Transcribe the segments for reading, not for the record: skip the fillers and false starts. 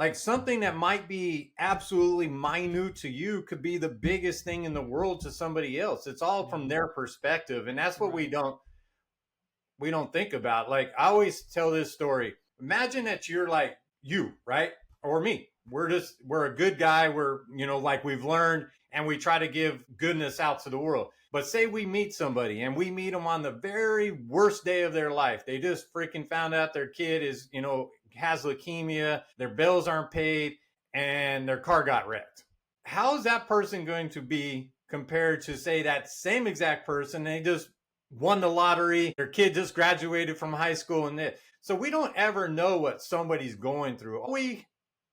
Like something that might be absolutely minute to you could be the biggest thing in the world to somebody else. It's all from their perspective. And that's what we don't think about. Like I always tell this story. Imagine that you're like you, right? Or me. We're a good guy. We're, like we've learned and we try to give goodness out to the world. But say we meet somebody and we meet them on the very worst day of their life. They just freaking found out their kid is, has leukemia, their bills aren't paid, and their car got wrecked. How is that person going to be compared to, say, that same exact person? They just won the lottery, their kid just graduated from high school, so we don't ever know what somebody's going through.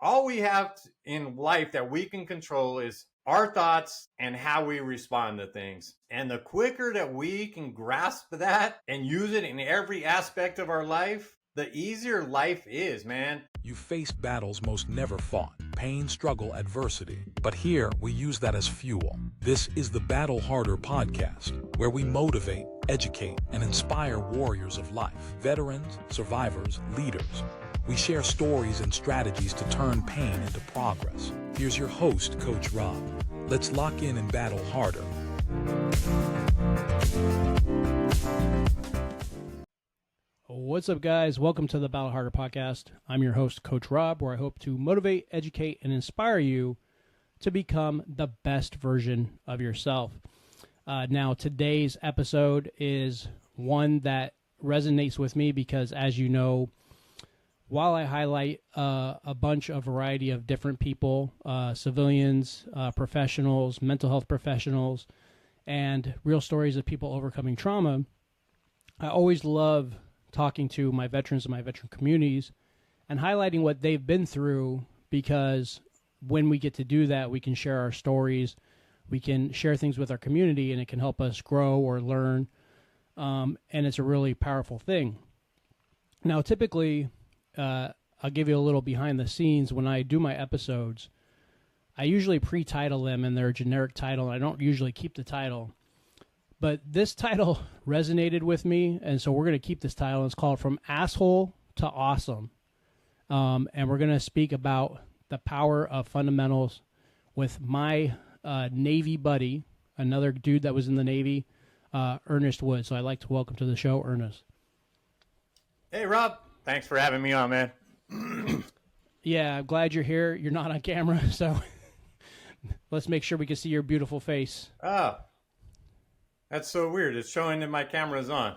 All we have in life that we can control is our thoughts and how we respond to things. And the quicker that we can grasp that and use it in every aspect of our life, the easier life is, man. You face battles most never fought, pain, struggle, adversity. But here, we use that as fuel. This is the Battle Harder podcast, where we motivate, educate, and inspire warriors of life, veterans, survivors, leaders. We share stories and strategies to turn pain into progress. Here's your host, Coach Rob. Let's lock in and battle harder. What's up, guys? Welcome to the Battle Harder podcast. I'm your host, Coach Rob, where I hope to motivate, educate, and inspire you to become the best version of yourself. Now, today's episode is one that resonates with me because, as you know, while I highlight a variety of different people, civilians, professionals, mental health professionals, and real stories of people overcoming trauma, I always love talking to my veterans and my veteran communities and highlighting what they've been through, because when we get to do that, we can share our stories, we can share things with our community, and it can help us grow or learn, and it's a really powerful thing. Now, typically, I'll give you a little behind the scenes. When I do my episodes, I usually pre-title them in their generic title, and I don't usually keep the title. But this title resonated with me, and so we're going to keep this title. It's called From Asshole to Awesome. And we're going to speak about the power of fundamentals with my Navy buddy, another dude that was in the Navy, Ernest Wood. So I'd like to welcome to the show, Ernest. Hey, Rob. Thanks for having me on, man. Yeah, I'm glad you're here. You're not on camera, so let's make sure we can see your beautiful face. Oh. That's so weird. It's showing that my camera's on.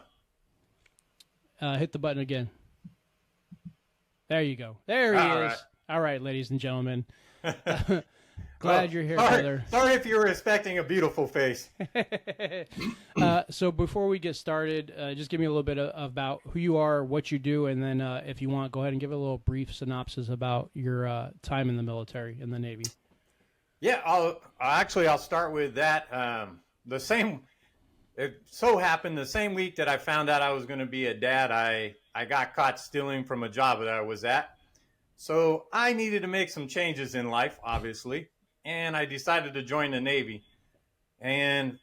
Hit the button again. There you go. There he is. Right. All right, ladies and gentlemen. Glad you're here, brother. Sorry if you were expecting a beautiful face. So before we get started, just give me a little bit about who you are, what you do, and then if you want, go ahead and give a little brief synopsis about your time in the military, in the Navy. Yeah, I'll start with that. It so happened the same week that I found out I was going to be a dad, I got caught stealing from a job that I was at. So I needed to make some changes in life, obviously, and I decided to join the Navy. And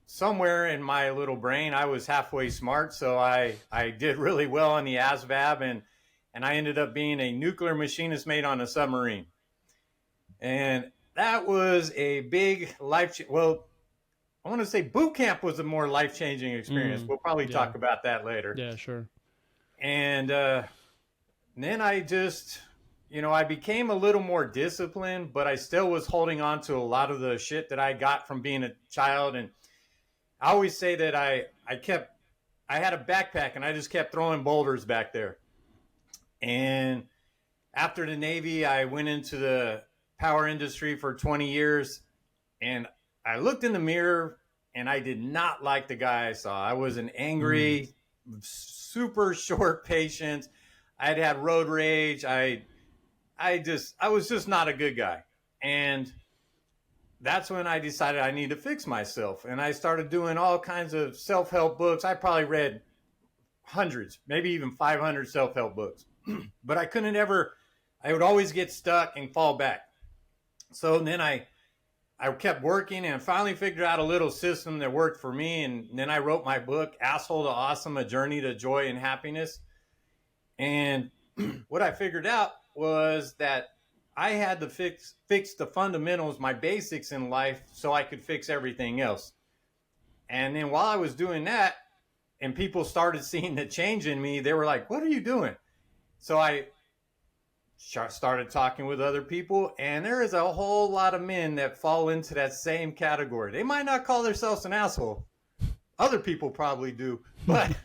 somewhere in my little brain, I was halfway smart, so I did really well on the ASVAB, and I ended up being a nuclear machinist mate on a submarine. And that was a big I want to say boot camp was a more life-changing experience. We'll probably talk about that later. Yeah, sure. And then I just, I became a little more disciplined, but I still was holding on to a lot of the shit that I got from being a child. And I always say that I had a backpack and I just kept throwing boulders back there. And after the Navy, I went into the power industry for 20 years, and I looked in the mirror and I did not like the guy I saw. I was an angry, super short patience. I had road rage. I was just not a good guy. And that's when I decided I need to fix myself. And I started doing all kinds of self-help books. I probably read hundreds, maybe even 500 self-help books. But I would always get stuck and fall back. So then I kept working and finally figured out a little system that worked for me. And then I wrote my book, Asshole to Awesome, A Journey to Joy and Happiness. And what I figured out was that I had to fix the fundamentals, my basics in life, so I could fix everything else. And then while I was doing that, and people started seeing the change in me, they were like, "What are you doing?" So I started talking with other people, and there is a whole lot of men that fall into that same category. They might not call themselves an asshole. Other people probably do, but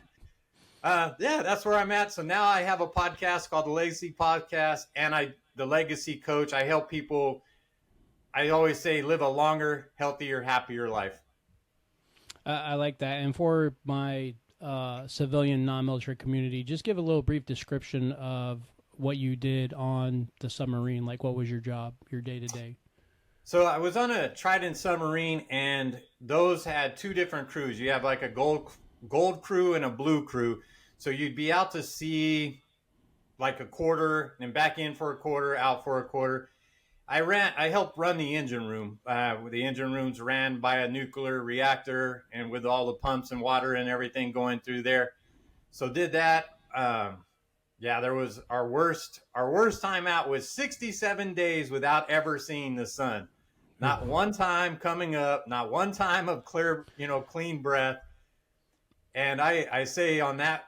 yeah, that's where I'm at. So now I have a podcast called the Legacy Podcast, and the Legacy Coach. I help people. I always say live a longer, healthier, happier life. I like that. And for my civilian non-military community, just give a little brief description of what you did on the submarine. Like, what was your job, your day-to-day? So I was on a Trident submarine, and those had two different crews. You have like a gold crew and a blue crew. So you'd be out to sea like a quarter, and back in for a quarter, out for a quarter. I helped run the engine room. The engine room's ran by a nuclear reactor, and with all the pumps and water and everything going through there. So did that. Yeah, there was our worst time out was 67 days without ever seeing the sun. Not one time coming up, not one time of clear, clean breath. And I say on that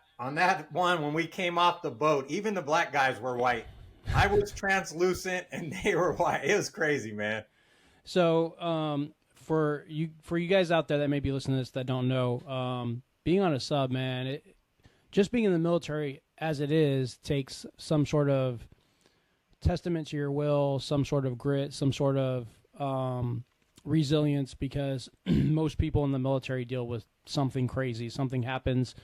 one, when we came off the boat, even the black guys were white. I was translucent and they were white. It was crazy, man. So for you guys out there that may be listening to this that don't know, being on a sub, man, just being in the military as it is takes some sort of testament to your will, some sort of grit, some sort of resilience, because most people in the military deal with something crazy. Something happens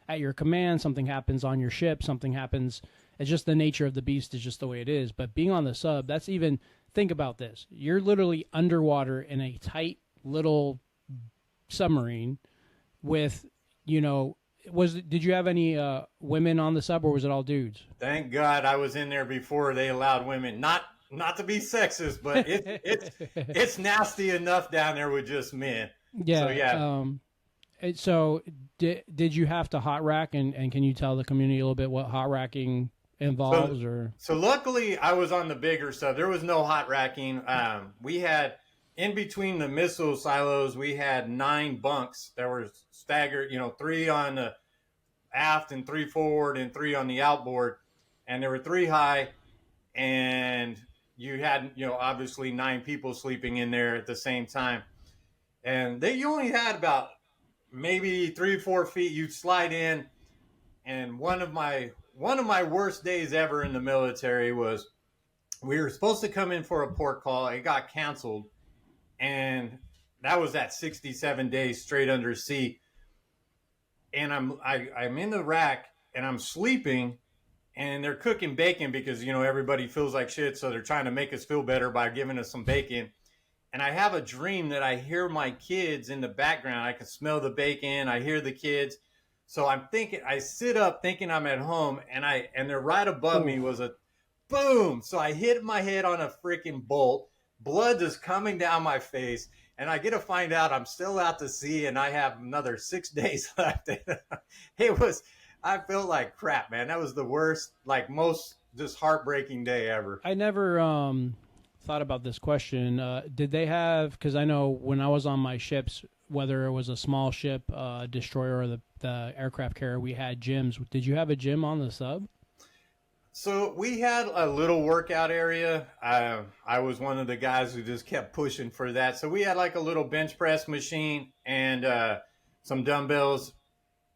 at your command, something happens on your ship, something happens. It's just the nature of the beast is just the way it is. But being on the sub, that's even, think about this. You're literally underwater in a tight little submarine with, did you have any women on the sub, or was it all dudes? Thank God I was in there before they allowed women. Not to be sexist, but it's nasty enough down there with just men. Yeah. So, yeah. So did you have to hot rack, and can you tell the community a little bit what hot racking involves? So luckily I was on the bigger sub. There was no hot racking. We had, in between the missile silos, we had 9 bunks that were staggered, 3 on the aft and 3 forward and 3 on the outboard. And there were 3 high, and you had, obviously 9 people sleeping in there at the same time. And you only had about maybe 3 or 4 feet. You'd slide in. And one of my worst days ever in the military was, we were supposed to come in for a port call. It got canceled. And that was at 67 days straight under sea. And I'm in the rack and I'm sleeping, and they're cooking bacon because, everybody feels like shit. So they're trying to make us feel better by giving us some bacon. And I have a dream that I hear my kids in the background. I can smell the bacon. I hear the kids. So I sit up thinking I'm at home, and they're right above me was a boom. So I hit my head on a freaking bolt. Blood is coming down my face. And I get to find out I'm still out to sea, and I have another 6 days left. I felt like crap, man. That was the worst, most just heartbreaking day ever. I never thought about this question. Did they have, because I know when I was on my ships, whether it was a small ship, destroyer, or the aircraft carrier, we had gyms. Did you have a gym on the sub? So we had a little workout area. I was one of the guys who just kept pushing for that. So we had like a little bench press machine and some dumbbells.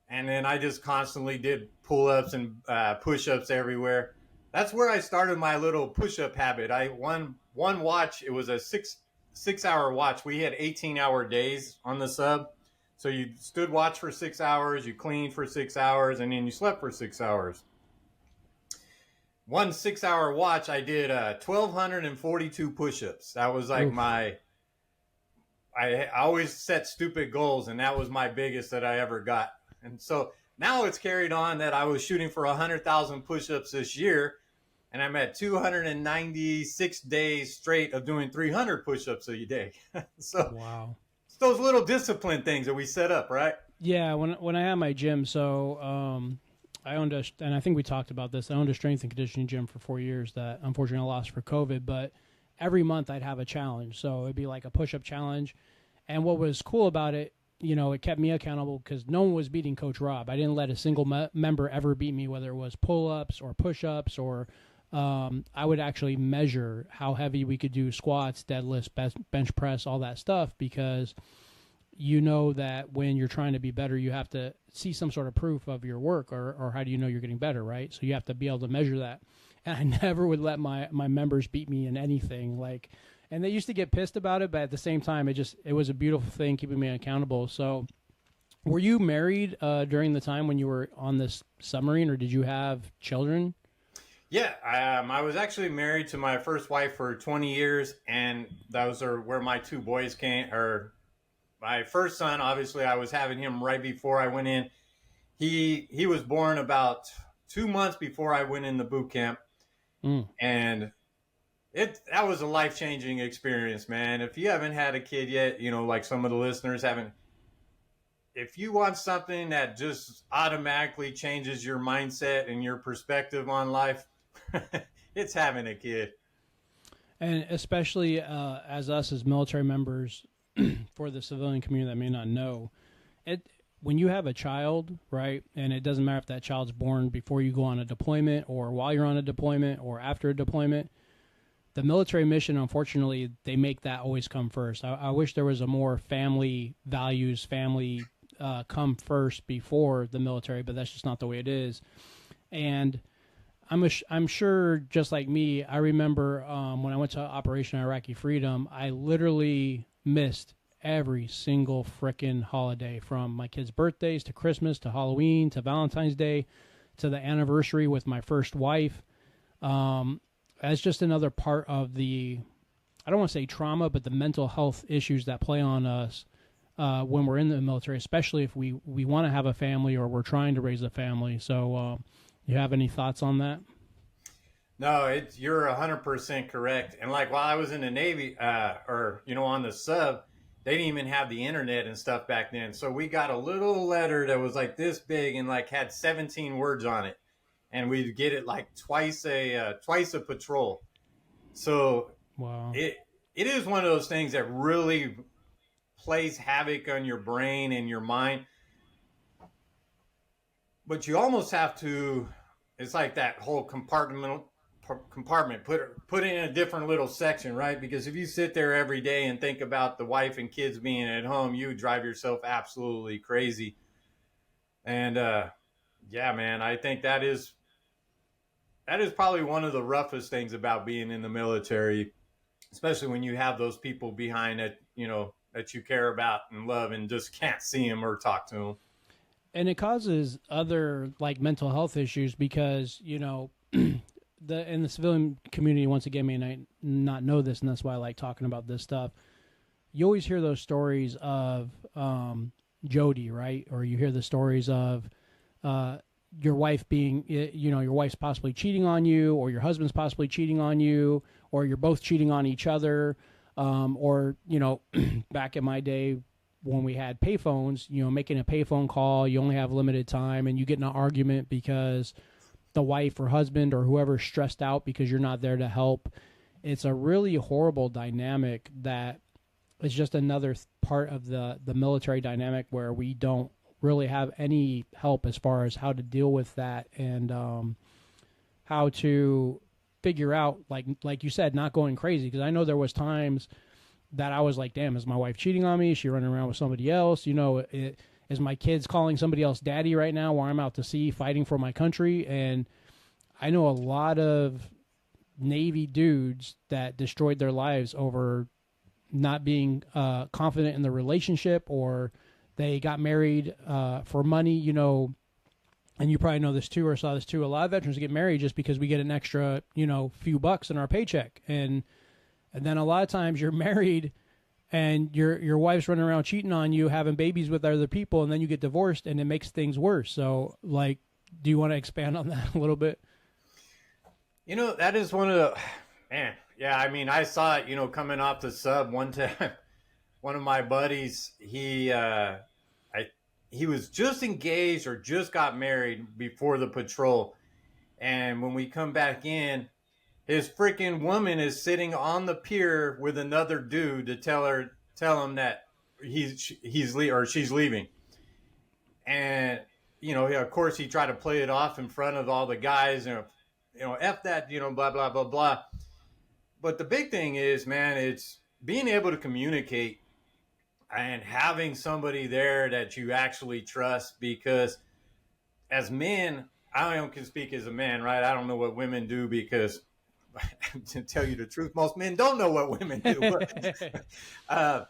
And then I just constantly did pull-ups and push-ups everywhere. That's where I started my little push-up habit. One watch, it was a six-hour watch. We had 18-hour days on the sub. So you stood watch for 6 hours, you cleaned for 6 hours, and then you slept for 6 hours. One 6-hour watch, I did 1,242 push-ups. That was like I always set stupid goals, and that was my biggest that I ever got. And so now it's carried on that I was shooting for 100,000 push-ups this year, and I'm at 296 days straight of doing 300 push-ups a day. So wow, it's those little discipline things that we set up, right? Yeah, when I had my gym, so I owned and I think we talked about this. I owned a strength and conditioning gym for 4 years that unfortunately I lost for COVID. But every month I'd have a challenge, so it'd be like a push-up challenge. And what was cool about it, it kept me accountable because no one was beating Coach Rob. I didn't let a single member ever beat me, whether it was pull-ups or push-ups or I would actually measure how heavy we could do squats, deadlifts, bench press, all that stuff, because that when you're trying to be better, you have to see some sort of proof of your work, or how do you know you're getting better, right? So you have to be able to measure that. And I never would let my members beat me in anything. And they used to get pissed about it, but at the same time, it was a beautiful thing keeping me accountable. So were you married during the time when you were on this submarine, or did you have children? Yeah, I was actually married to my first wife for 20 years, and those are where my two boys came. Or my first son, obviously, I was having him right before I went in. He was born about 2 months before I went in the boot camp, and that was a life-changing experience, man. If you haven't had a kid yet, like some of the listeners haven't, if you want something that just automatically changes your mindset and your perspective on life, it's having a kid. And especially as us as military members, for the civilian community that may not know, when you have a child, right, and it doesn't matter if that child's born before you go on a deployment or while you're on a deployment or after a deployment, the military mission, unfortunately, they make that always come first. I wish there was a more family values, family come first before the military, but that's just not the way it is. And I'm sure, just like me, I remember when I went to Operation Iraqi Freedom, I literally missed every single frickin' holiday, from my kids' birthdays to Christmas to Halloween to Valentine's Day to the anniversary with my first wife. As just another part of the, I don't want to say trauma, but the mental health issues that play on us when we're in the military, especially if we want to have a family or we're trying to raise a family. So you have any thoughts on that? No, you're 100% correct. And like while I was in the Navy, on the sub, they didn't even have the internet and stuff back then. So we got a little letter that was like this big and like had 17 words on it, and we'd get it like twice a patrol. So wow, it is one of those things that really plays havoc on your brain and your mind. But you almost have to. It's like that whole compartment, put it in a different little section, right? Because if you sit there every day and think about the wife and kids being at home, you drive yourself absolutely crazy. And yeah, man, I think that is probably one of the roughest things about being in the military, especially when you have those people behind it, that you care about and love and just can't see them or talk to them. And it causes other mental health issues because, in the civilian community, once again, may not know this, and that's why I like talking about this stuff. You always hear those stories of Jody, right? Or you hear the stories of your wife being, your wife's possibly cheating on you, or your husband's possibly cheating on you, or you're both cheating on each other. Or, back in my day when we had payphones, making a payphone call, you only have limited time, and you get in an argument because the wife or husband or whoever's stressed out because you're not there to help. It's a really horrible dynamic that is just another part of the military dynamic where we don't really have any help as far as how to deal with that and how to figure out, like you said, not going crazy. Because I know there was times that I was like, damn, is my wife cheating on me? Is she running around with somebody else? Is my kids calling somebody else daddy right now while I'm out to sea fighting for my country? And I know a lot of Navy dudes that destroyed their lives over not being confident in the relationship, or they got married for money, and you probably know this too, or saw this too. A lot of veterans get married just because we get an extra, few bucks in our paycheck. And then a lot of times you're married and your wife's running around cheating on you, having babies with other people, and then you get divorced and it makes things worse. So, do you want to expand on that a little bit? That is one of the, man, yeah, I mean, I saw it, coming off the sub one time. One of my buddies, he was just engaged or just got married before the patrol. And when we come back in, his freaking woman is sitting on the pier with another dude to tell him that or she's leaving. And of course, he tried to play it off in front of all the guys, and f that, blah blah blah blah. But the big thing is, man, it's being able to communicate and having somebody there that you actually trust. Because as men, I don't can speak as a man, right? I don't know what women do, because to tell you the truth, most men don't know what women do. But,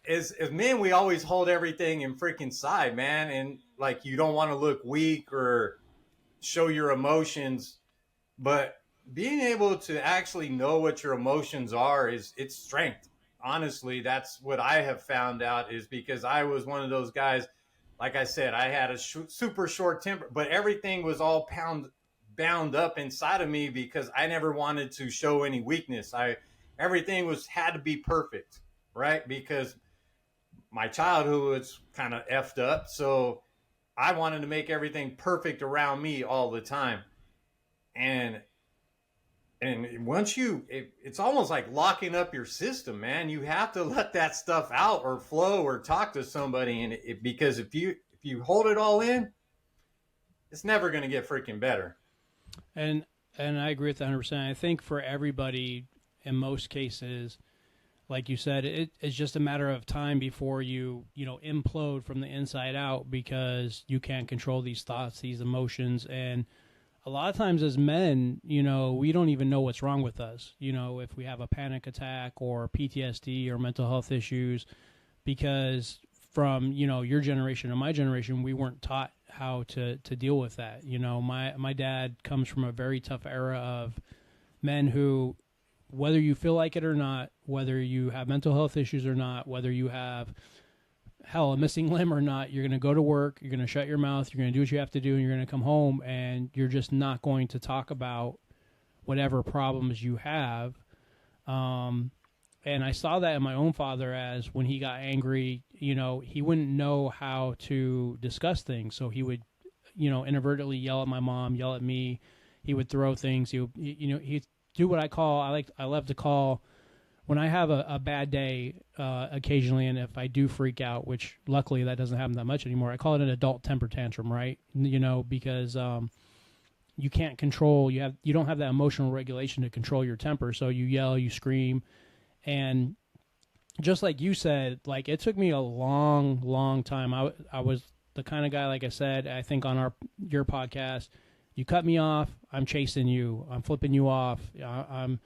as men, we always hold everything in freaking side, man. And like, you don't want to look weak or show your emotions, but being able to actually know what your emotions are it's strength. Honestly, that's what I have found out, is because I was one of those guys. Like I said, I had a super short temper, but everything was all bound up inside of me because I never wanted to show any weakness. Everything had to be perfect, right? Because my childhood was kind of effed up, so I wanted to make everything perfect around me all the time. And once it's almost like locking up your system, man. You have to let that stuff out or flow or talk to somebody. And because if you hold it all in, it's never going to get freaking better. And I agree with that 100%. I think for everybody, in most cases, like you said, it's just a matter of time before you implode from the inside out, because you can't control these thoughts, these emotions. And a lot of times as men, we don't even know what's wrong with us, if we have a panic attack or PTSD or mental health issues, because from, your generation and my generation, we weren't taught how to deal with that. My dad comes from a very tough era of men who, whether you feel like it or not, whether you have mental health issues or not, whether you have a missing limb or not, you're going to go to work, you're going to shut your mouth, you're going to do what you have to do, and you're going to come home, and you're just not going to talk about whatever problems you have. And I saw that in my own father, as when he got angry, he wouldn't know how to discuss things. So he would, inadvertently yell at my mom, yell at me. He would throw things. He'd do what I love to call, when I have a bad day, occasionally, and if I do freak out, which luckily that doesn't happen that much anymore, I call it an adult temper tantrum, right? Because you can't control, you don't have that emotional regulation to control your temper, so you yell, you scream. And just like you said, like, it took me a long, long time. I was the kind of guy, like I said, I think on your podcast, you cut me off, I'm chasing you, I'm flipping you off, I'm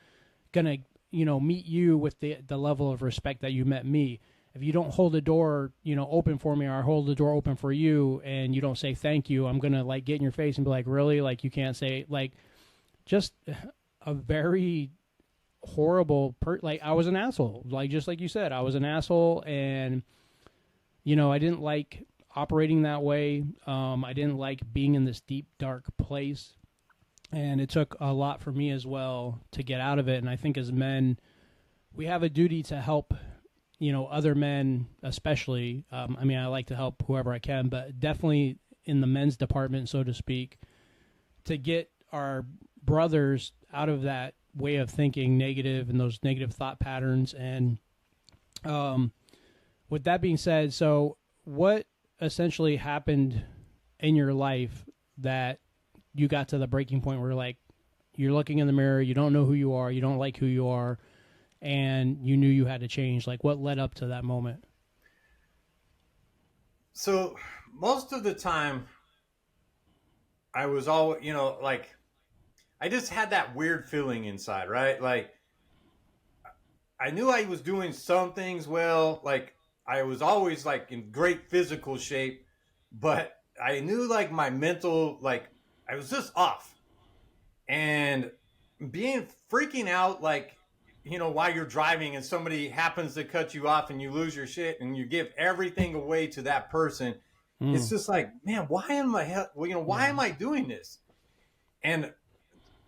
gonna meet you with the level of respect that you met me. If you don't hold the door, open for me, or I hold the door open for you, and you don't say thank you, I'm gonna like get in your face and be like, really? Like, you can't say, like, just a very horrible like, I was an asshole. Like, just like you said, I was an asshole, and I didn't like operating that way. I didn't like being in this deep, dark place. And it took a lot for me as well to get out of it. And I think as men, we have a duty to help, other men, especially. I like to help whoever I can, but definitely in the men's department, so to speak, to get our brothers out of that way of thinking negative and those negative thought patterns. And with that being said, so what essentially happened in your life that you got to the breaking point where, like, you're looking in the mirror, you don't know who you are, you don't like who you are, and you knew you had to change? Like, what led up to that moment? So most of the time I was all, like, I just had that weird feeling inside, right? Like, I knew I was doing some things well, like I was always like in great physical shape, but I knew like my mental, like, I was just off. And freaking out, like, while you're driving and somebody happens to cut you off and you lose your shit and you give everything away to that person. It's just like, man, why am I doing this? And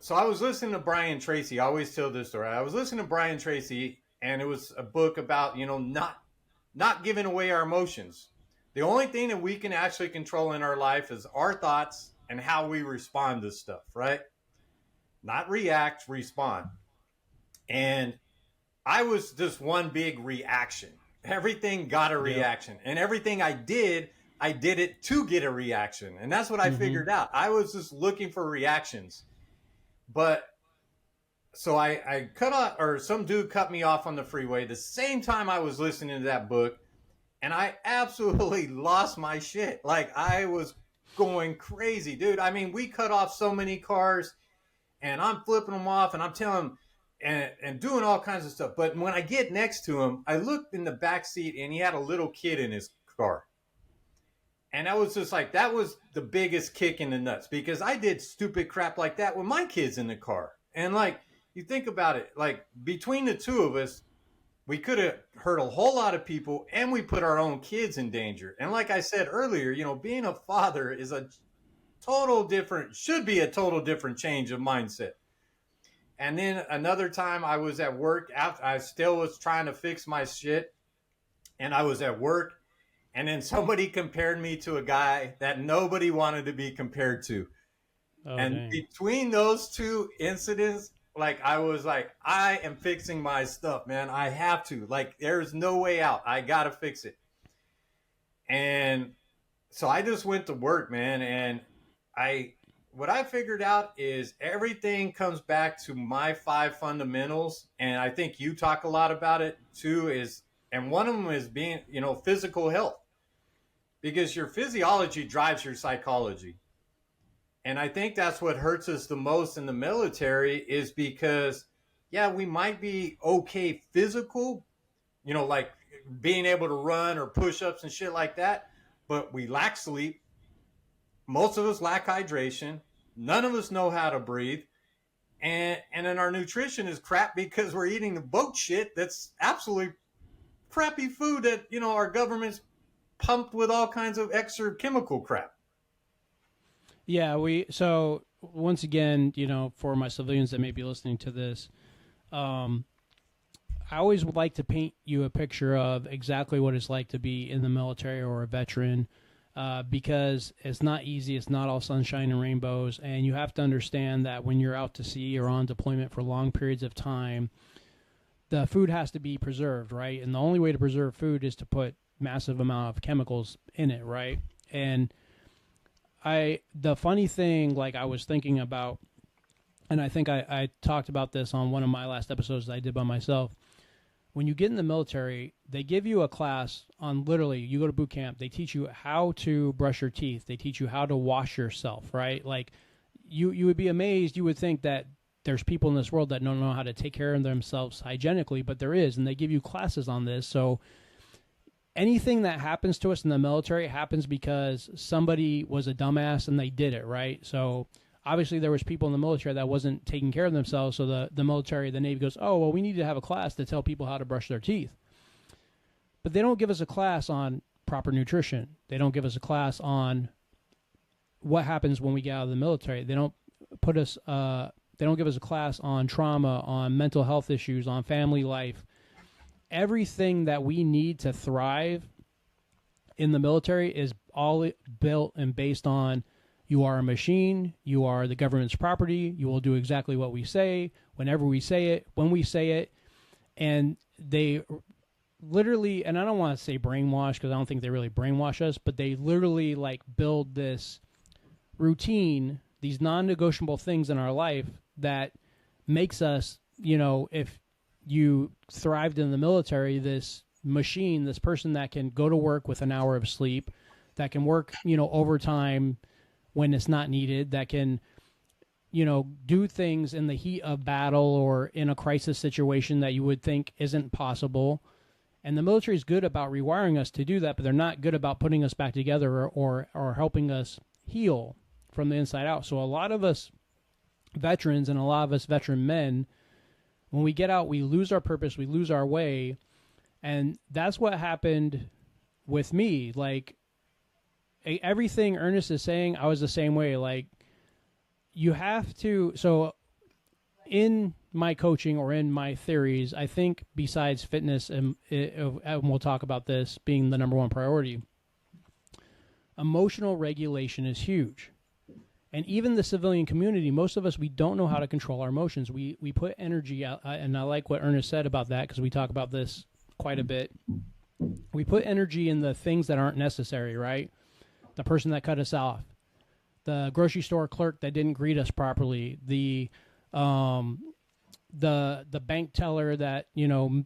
so I was listening to Brian Tracy. I always tell this story. I was listening to Brian Tracy, and it was a book about, not giving away our emotions. The only thing that we can actually control in our life is our thoughts and how we respond to stuff, right? Not react, respond. And I was just one big reaction. Everything got a reaction. And everything I did it to get a reaction. And that's what I figured out. I was just looking for reactions. But so I cut off, or some dude cut me off on the freeway the same time I was listening to that book. And I absolutely lost my shit. Like, I was going crazy, dude. I mean, we cut off so many cars, and I'm flipping them off, and I'm telling them, and doing all kinds of stuff. But when I get next to him, I looked in the back seat, and he had a little kid in his car. And I was just like, that was the biggest kick in the nuts, because I did stupid crap like that with my kids in the car. And, like, you think about it, like, between the two of us, we could have hurt a whole lot of people, and we put our own kids in danger. And like I said earlier, you know, being a father is should be a total different change of mindset. And then another time I was at work, after I still was trying to fix my shit, and I was at work, and then somebody compared me to a guy that nobody wanted to be compared to. Oh, and dang. Between those two incidents, like, I was like, I am fixing my stuff, man. I have to. Like, there's no way out. I got to fix it. And so I just went to work, man. And what I figured out is everything comes back to my 5 fundamentals. And I think you talk a lot about it too, and one of them is being, you know, physical health, because your physiology drives your psychology. And I think that's what hurts us the most in the military, is because, yeah, we might be okay physical, you know, like being able to run or push-ups and shit like that, but we lack sleep. Most of us lack hydration. None of us know how to breathe. And then our nutrition is crap because we're eating the boat shit that's absolutely crappy food that, you know, our government's pumped with all kinds of extra chemical crap. Yeah, so once again, you know, for my civilians that may be listening to this, I always would like to paint you a picture of exactly what it's like to be in the military or a veteran, because it's not easy. It's not all sunshine and rainbows, and you have to understand that when you're out to sea or on deployment for long periods of time, the food has to be preserved, right? And the only way to preserve food is to put massive amount of chemicals in it, right? And the funny thing, like, I was thinking about, and I think I talked about this on one of my last episodes that I did by myself. When you get in the military, they give you a class on, literally, you go to boot camp, they teach you how to brush your teeth. They teach you how to wash yourself, right? Like, you would be amazed. You would think that there's people in this world that don't know how to take care of themselves hygienically, but there is, and they give you classes on this. So anything that happens to us in the military happens because somebody was a dumbass and they did it, right? So obviously there was people in the military that wasn't taking care of themselves, so the military, the Navy goes, oh, well, we need to have a class to tell people how to brush their teeth. But they don't give us a class on proper nutrition. They don't give us a class on what happens when we get out of the military. They don't put us, they don't give us a class on trauma, on mental health issues, on family life. Everything that we need to thrive in the military is all built and based on, you are a machine, you are the government's property, you will do exactly what we say, whenever we say it, when we say it. And they literally, and I don't want to say brainwash because I don't think they really brainwash us, but they literally, like, build this routine, these non-negotiable things in our life that makes us, you know, if you thrived in the military, this machine, this person that can go to work with an hour of sleep, that can work, you know, overtime when it's not needed, that can, you know, do things in the heat of battle or in a crisis situation that you would think isn't possible. And the military is good about rewiring us to do that, but they're not good about putting us back together or helping us heal from the inside out. So a lot of us veterans and a lot of us veteran men, when we get out, we lose our purpose, we lose our way. And that's what happened with me. Like, everything Ernest is saying, I was the same way. Like, you have to, so in my coaching or in my theories, I think besides fitness, and we'll talk about this being the number one priority, emotional regulation is huge. And even the civilian community, most of us, we don't know how to control our emotions. We put energy out, and I like what Ernest said about that because we talk about this quite a bit. We put energy in the things that aren't necessary, right? The person that cut us off, the grocery store clerk that didn't greet us properly, the bank teller that, you know,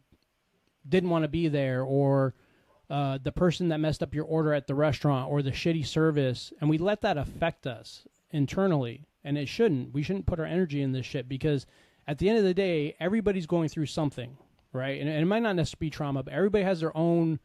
didn't want to be there, or the person that messed up your order at the restaurant, or the shitty service, and we let that affect us internally, and it shouldn't. We shouldn't put our energy in this shit, because at the end of the day, everybody's going through something, right? And it might not necessarily be trauma, but everybody has their own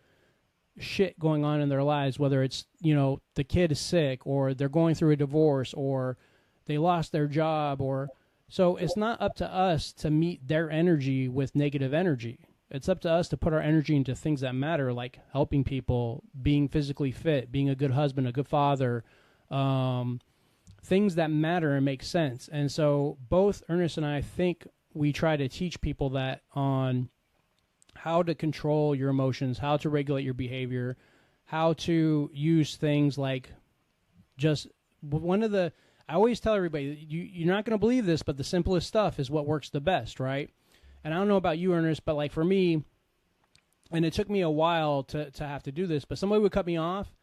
shit going on in their lives, whether it's, you know, the kid is sick, or they're going through a divorce, or they lost their job, or so it's not up to us to meet their energy with negative energy. It's up to us to put our energy into things that matter, like helping people, being physically fit, being a good husband, a good father, things that matter and make sense. And so both Ernest and I think we try to teach people that on how to control your emotions, how to regulate your behavior, how to use things like just I always tell everybody, you're not going to believe this, but the simplest stuff is what works the best, right? And I don't know about you, Ernest, but like for me, and it took me a while to have to do this, but somebody would cut me off,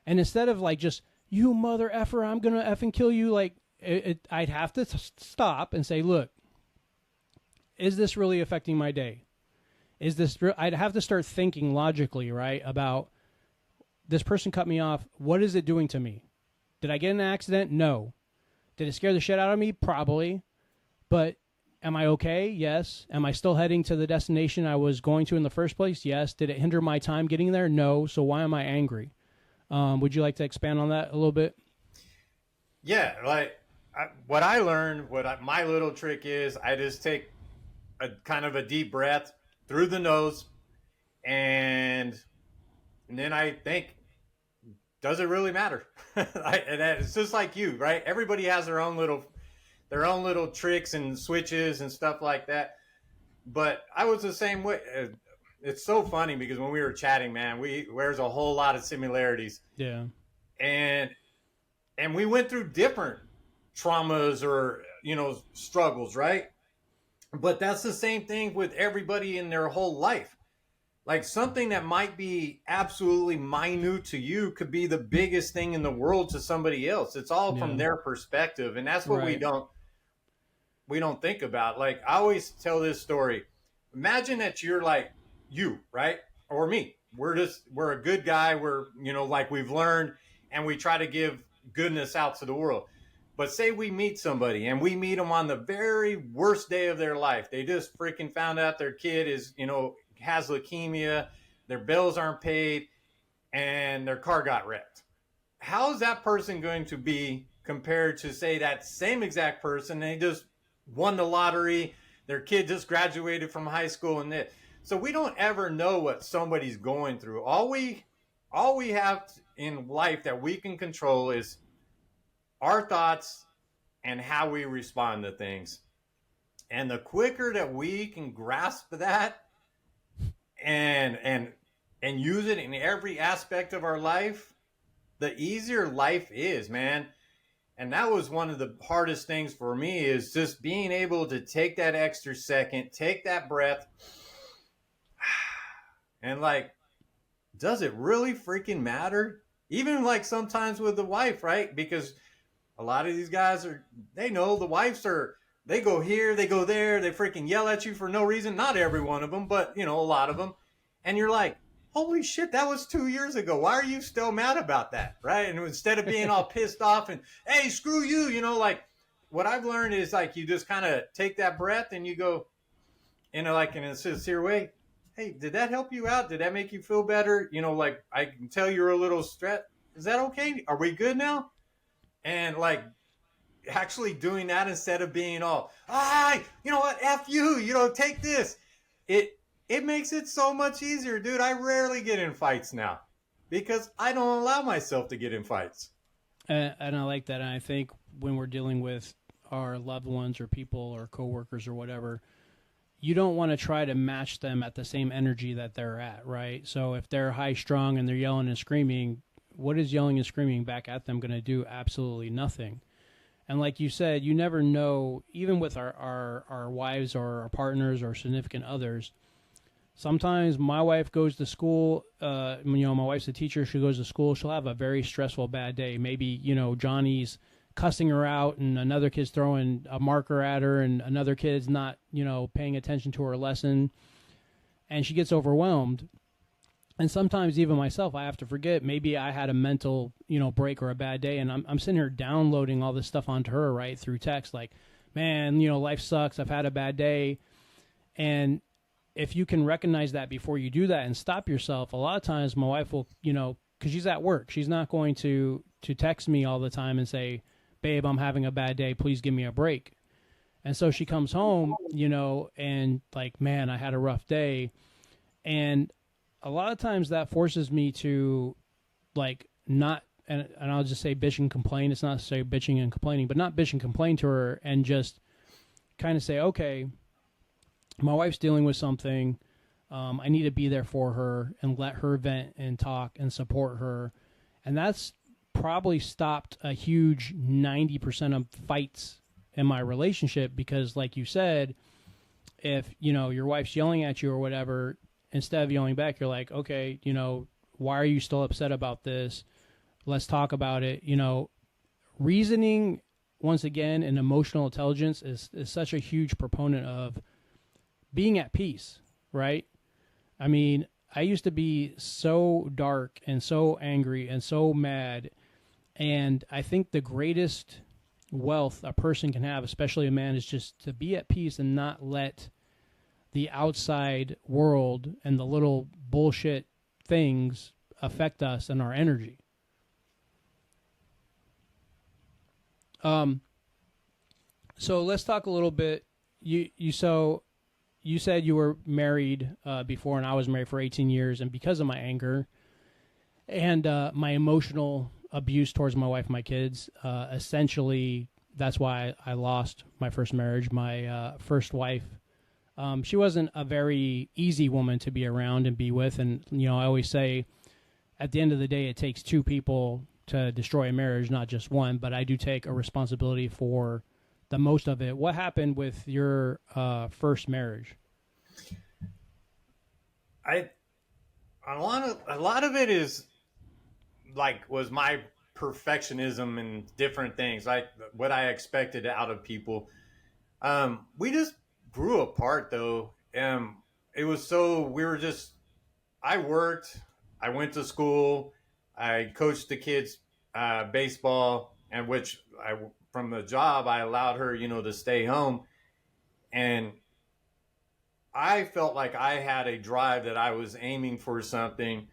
and instead of like just, you mother effer, I'm going to effing kill you, like I'd have to stop and say, look, is this really affecting my day? I'd have to start thinking logically, right, about this person cut me off. What is it doing to me? Did I get in an accident? No. Did it scare the shit out of me? Probably. But am I okay? Yes. Am I still heading to the destination I was going to in the first place? Yes. Did it hinder my time getting there? No. So why am I angry? Would you like to expand on that a little bit? Yeah, like what I learned, my little trick is, I just take a kind of a deep breath through the nose, and then I think, does it really matter? And it's just like you, right? Everybody has their own little tricks and switches and stuff like that. But I was the same way. It's so funny because when we were chatting, man, there's a whole lot of similarities. Yeah. And we went through different traumas or, you know, struggles, right? But that's the same thing with everybody in their whole life. Like something that might be absolutely minute to you could be the biggest thing in the world to somebody else. It's all from their perspective. And that's what we don't think about. Like I always tell this story. Imagine that you're like you, right? Or me. We're a good guy. We're, you know, like we've learned, and we try to give goodness out to the world. But say we meet somebody and we meet them on the very worst day of their life. They just freaking found out their kid is, you know, has leukemia, their bills aren't paid, and their car got wrecked. How is that person going to be compared to, say, that same exact person? They just won the lottery, their kid just graduated from high school, and so we don't ever know what somebody's going through. All we have in life that we can control is our thoughts and how we respond to things. And the quicker that we can grasp that and use it in every aspect of our life, the easier life is, man. And that was one of the hardest things for me, is just being able to take that extra second, take that breath, and like, does it really freaking matter? Even like sometimes with the wife, right? Because a lot of these guys they know the wives they go here, they go there, they freaking yell at you for no reason. Not every one of them, but, you know, a lot of them. And you're like, holy shit, that was 2 years ago. Why are you still mad about that, right? And instead of being all pissed off and, hey, screw you, you know, like what I've learned is like you just kind of take that breath and you go, in a sincere way, hey, did that help you out? Did that make you feel better? You know, like I can tell you're a little stressed. Is that okay? Are we good now? And like actually doing that instead of being all, you know what, F you, you know, take this. It makes it so much easier, dude. I rarely get in fights now because I don't allow myself to get in fights. And I like that. And I think when we're dealing with our loved ones or people or coworkers or whatever, you don't want to try to match them at the same energy that they're at, right? So if they're high strung and they're yelling and screaming, what is yelling and screaming back at them going to do? Absolutely nothing. And like you said, you never know, even with our wives or our partners or significant others. Sometimes my wife goes to school, my wife's a teacher, she goes to school, she'll have a very stressful, bad day. Maybe, Johnny's cussing her out and another kid's throwing a marker at her and another kid's not, paying attention to her lesson. And she gets overwhelmed. And sometimes even myself, I have to forget, maybe I had a mental, break or a bad day, and I'm sitting here downloading all this stuff onto her, right, through text, like, man, life sucks, I've had a bad day. And if you can recognize that before you do that and stop yourself, a lot of times my wife will, because she's at work, she's not going to text me all the time and say, babe, I'm having a bad day, please give me a break. And so she comes home, and like, man, I had a rough day. And a lot of times that forces me to, like, not, and I'll just say bitch and complain. It's not to say bitching and complaining, but not bitch and complain to her, and just kind of say, okay, my wife's dealing with something. I need to be there for her and let her vent and talk and support her. And that's probably stopped a huge 90% of fights in my relationship, because like you said, if, your wife's yelling at you or whatever, instead of yelling back, you're like, okay, why are you still upset about this? Let's talk about it. Reasoning, once again, and emotional intelligence is such a huge proponent of being at peace, right? I mean, I used to be so dark and so angry and so mad. And I think the greatest wealth a person can have, especially a man, is just to be at peace and not let the outside world and the little bullshit things affect us and our energy. So let's talk a little bit. You said you were married before, and I was married for 18 years, and because of my anger and my emotional abuse towards my wife and my kids, essentially that's why I lost my first marriage. My first wife, she wasn't a very easy woman to be around and be with. And, I always say at the end of the day, it takes two people to destroy a marriage, not just one. But I do take a responsibility for the most of it. What happened with your first marriage? A lot of it is was my perfectionism and different things, like what I expected out of people. We just grew apart though. It was I worked, I went to school, I coached the kids baseball, and from the job I allowed her, to stay home. And I felt like I had a drive that I was aiming for something,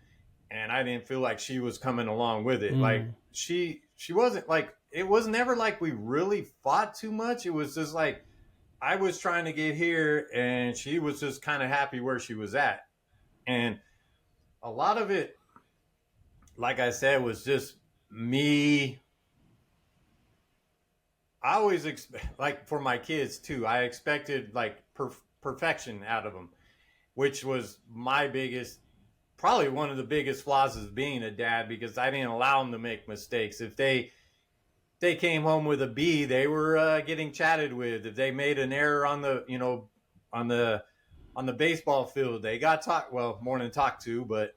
and I didn't feel like she was coming along with it. Like she wasn't, like, it was never like we really fought too much. It was just like I was trying to get here and she was just kind of happy where she was at. And a lot of it, like I said, was just me. I always like for my kids too, I expected like perfection out of them, which was probably one of the biggest flaws of being a dad, because I didn't allow them to make mistakes. If they came home with a B, they were getting chatted with. If they made an error on the baseball field, they got more than talked to, but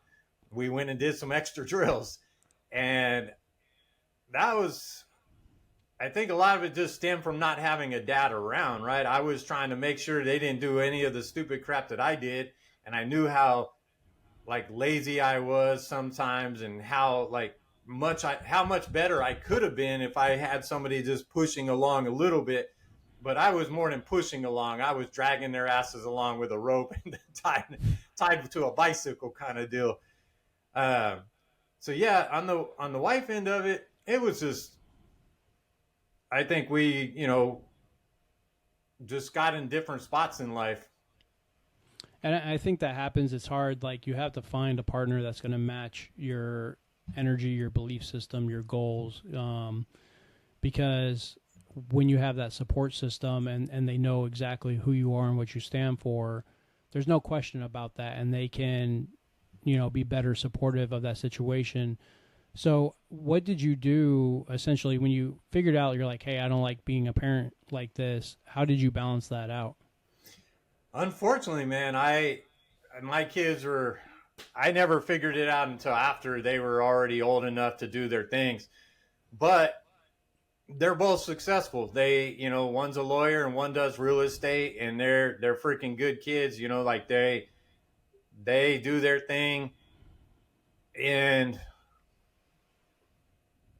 we went and did some extra drills. And I think a lot of it just stemmed from not having a dad around, right? I was trying to make sure they didn't do any of the stupid crap that I did. And I knew how lazy I was sometimes, and how much better I could have been if I had somebody just pushing along a little bit. But I was more than pushing along. I was dragging their asses along with a rope and tied to a bicycle kind of deal. So yeah, on the wife end of it, it was just, I think we, just got in different spots in life. And I think that happens. It's hard. Like, you have to find a partner that's going to match your energy, your belief system, your goals. Because when you have that support system and they know exactly who you are and what you stand for, there's no question about that. And they can, be better supportive of that situation. So what did you do essentially when you figured out you're like, hey, I don't like being a parent like this? How did you balance that out? Unfortunately, man, my kids were I never figured it out until after they were already old enough to do their things. But they're both successful. One's a lawyer and one does real estate, and they're freaking good kids. Like they do their thing, and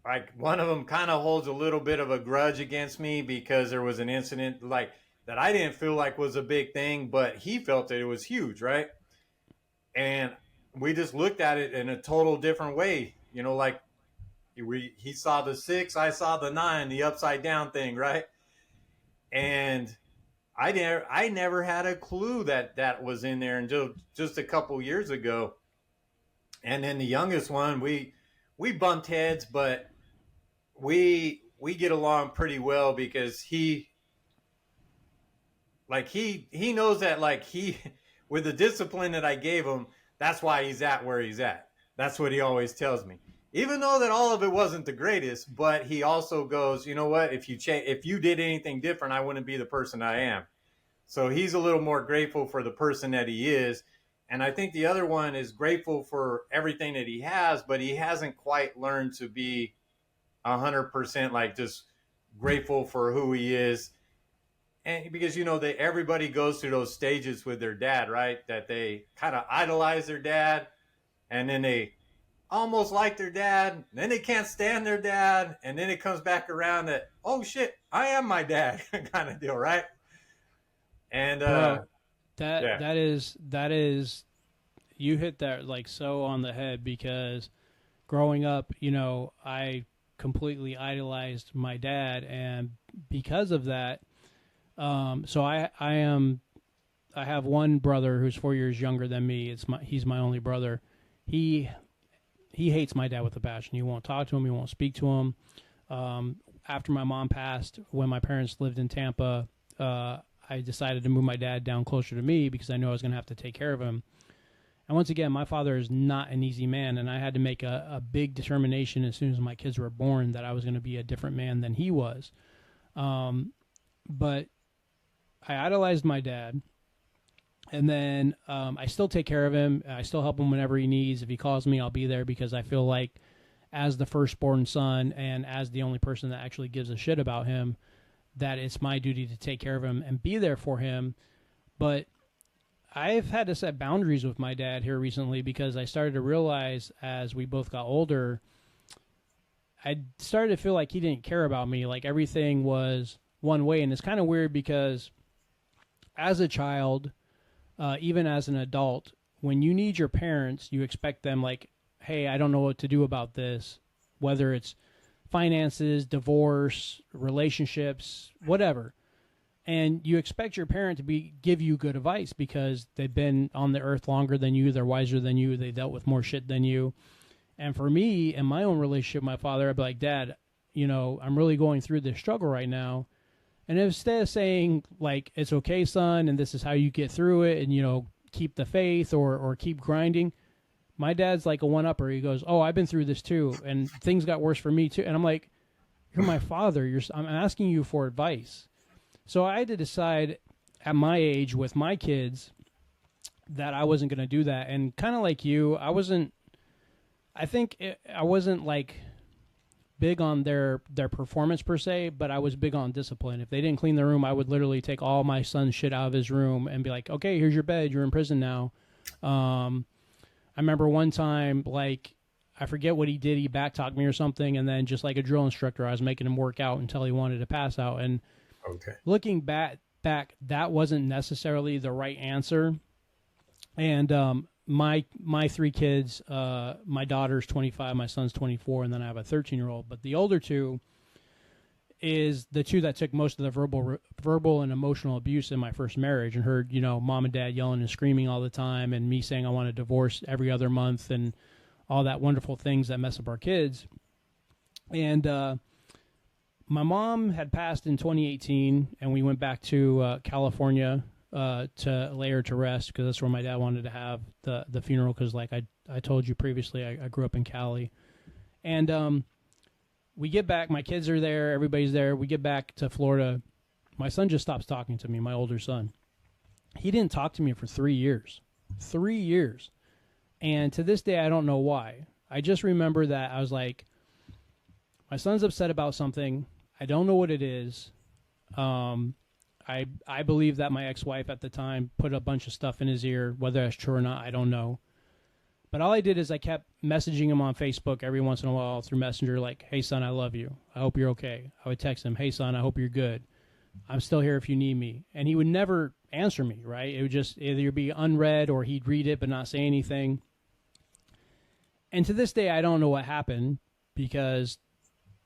like one of them kind of holds a little bit of a grudge against me because there was an incident like that I didn't feel like was a big thing, but he felt that it was huge, right? And we just looked at it in a total different way. Like he saw the 6, I saw the 9, the upside down thing, right? And I never had a clue that that was in there until just a couple years ago. And then the youngest one, we bumped heads, but we get along pretty well because he knows that like he with the discipline that I gave him, that's why he's at where he's at. That's what he always tells me. Even though that all of it wasn't the greatest, but he also goes, you know what? If you did anything different, I wouldn't be the person I am. So he's a little more grateful for the person that he is. And I think the other one is grateful for everything that he has, but he hasn't quite learned to be 100% like just grateful for who he is. And because that everybody goes through those stages with their dad, right? That they kind of idolize their dad, and then they almost like their dad, then they can't stand their dad, and then it comes back around that, oh shit, I am my dad kind of deal, right? And Bro, yeah. that is you hit that like so on the head because growing up, I completely idolized my dad, and because of that, so I have one brother who's 4 years younger than me. He's my only brother. He hates my dad with a passion. He won't talk to him. He won't speak to him. After my mom passed, when my parents lived in Tampa, I decided to move my dad down closer to me because I knew I was going to have to take care of him. And once again, my father is not an easy man, and I had to make a big determination as soon as my kids were born that I was going to be a different man than he was. But I idolized my dad, and then I still take care of him. I still help him whenever he needs. If he calls me, I'll be there because I feel like as the firstborn son and as the only person that actually gives a shit about him, that it's my duty to take care of him and be there for him. But I've had to set boundaries with my dad here recently because I started to realize as we both got older, I started to feel like he didn't care about me. Like everything was one way. And it's kind of weird because as a child, even as an adult, when you need your parents, you expect them like, hey, I don't know what to do about this, whether it's finances, divorce, relationships, whatever. And you expect your parent to give you good advice because they've been on the earth longer than you, they're wiser than you, they dealt with more shit than you. And for me, in my own relationship with my father, I'd be like, Dad, I'm really going through this struggle right now. And instead of saying, like, it's okay, son, and this is how you get through it, and, keep the faith or keep grinding, my dad's like a one-upper. He goes, oh, I've been through this too, and things got worse for me too. And I'm like, you're my father. I'm asking you for advice. So I had to decide at my age with my kids that I wasn't going to do that. And kind of like you, I wasn't like big on their performance per se, but I was big on discipline. If they didn't clean the room, I would literally take all my son's shit out of his room and be like, okay, here's your bed. You're in prison now. I remember one time, like, I forget what he did. He backtalked me or something, and then just like a drill instructor, I was making him work out until he wanted to pass out. And looking back, that wasn't necessarily the right answer. And my three kids, my daughter's 25, my son's 24, and then I have a 13-year-old. But the older two is the two that took most of the verbal and emotional abuse in my first marriage, and heard, mom and dad yelling and screaming all the time, and me saying I want a divorce every other month, and all that wonderful things that mess up our kids. And my mom had passed in 2018, and we went back to California to lay her to rest because that's where my dad wanted to have the funeral. Because like I told you previously, I grew up in Cali. And we get back. My kids are there. Everybody's there. We get back to Florida. My son just stops talking to me, my older son. He didn't talk to me for 3 years. 3 years. And to this day, I don't know why. I just remember that I was like, my son's upset about something. I don't know what it is. I believe that my ex-wife at the time put a bunch of stuff in his ear. Whether that's true or not, I don't know. But all I did is I kept messaging him on Facebook every once in a while through Messenger, like, hey, son, I love you. I hope you're okay. I would text him, hey, son, I hope you're good. I'm still here if you need me. And he would never answer me, right? It would just either be unread or he'd read it but not say anything. And to this day, I don't know what happened because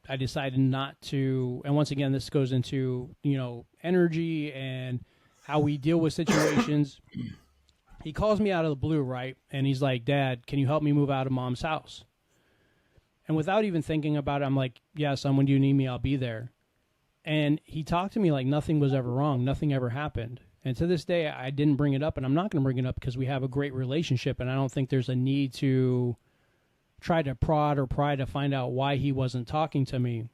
I decided not to. And once again, this goes into, energy and how we deal with situations. He calls me out of the blue, right? And he's like, Dad, can you help me move out of Mom's house? And without even thinking about it, I'm like, yeah, son, when do you need me? I'll be there. And he talked to me like nothing was ever wrong. Nothing ever happened. And to this day, I didn't bring it up, and I'm not going to bring it up because we have a great relationship, and I don't think there's a need to try to prod or pry to find out why he wasn't talking to me.